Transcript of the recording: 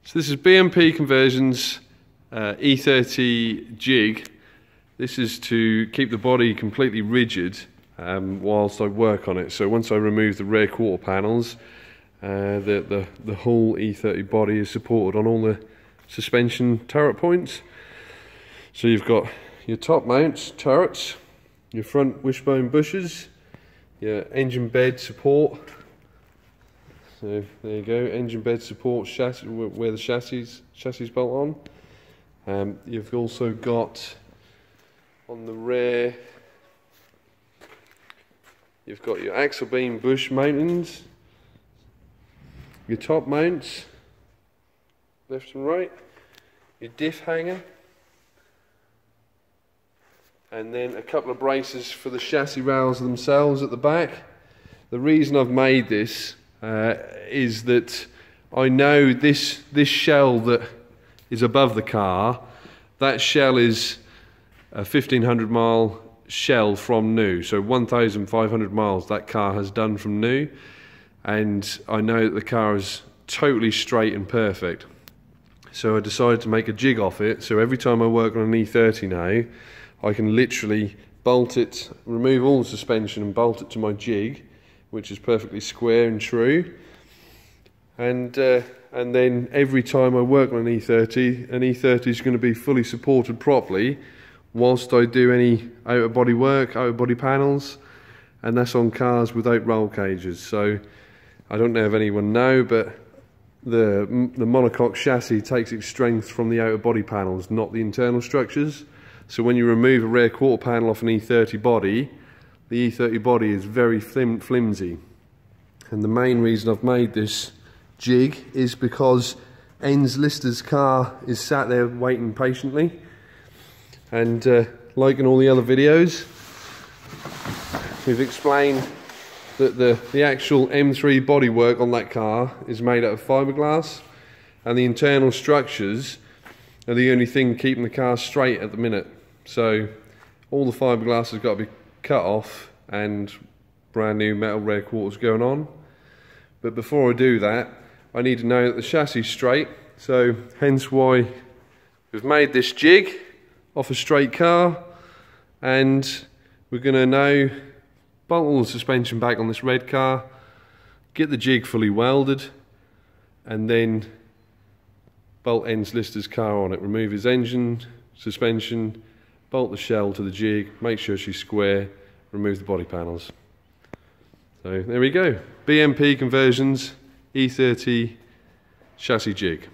So this is BMP Conversions e30 jig. This is to keep the body completely rigid whilst I work on it. So once I remove the rear quarter panels, the whole e30 body is supported on all the suspension turret points. So you've got your top mounts, turrets, your front wishbone bushes, your engine bed support. So there you go, engine bed support chassis where the chassis bolt on. You've also got on the rear, you've got your axle beam bush mountings, your top mounts, left and right, your diff hanger, and then a couple of braces for the chassis rails themselves at the back. The reason I've made this is that I know this shell that is above the car, that shell is a 1500 mile shell from new, so 1500 miles that car has done from new, and I know that the car is totally straight and perfect. So I decided to make a jig off it, so every time I work on an e30 now, I can literally bolt it, remove all the suspension and bolt it to my jig, which is perfectly square and true. And then every time I work on an e30 is going to be fully supported properly whilst I do any outer body work, outer body panels, and that's on cars without roll cages. So I don't know if anyone know, but the monocoque chassis takes its strength from the outer body panels, not the internal structures. So when you remove a rear quarter panel off an e30 body, the e30 body is very flimsy. And the main reason I've made this jig is because Enz Lister's car is sat there waiting patiently, and like in all the other videos, we've explained that the actual M3 bodywork on that car is made out of fiberglass, and the internal structures are the only thing keeping the car straight at the minute. So all the fiberglass has got to be cut off and brand new metal rear quarters going on. But before I do that, I need to know that the chassis is straight, so hence why we've made this jig off a straight car, and we're going to now bolt all the suspension back on this red car, get the jig fully welded, and then bolt Enz Lister's car on it, remove his engine, suspension, bolt the shell to the jig, make sure she's square, remove the body panels. So there we go, BMP Conversions e30 chassis jig.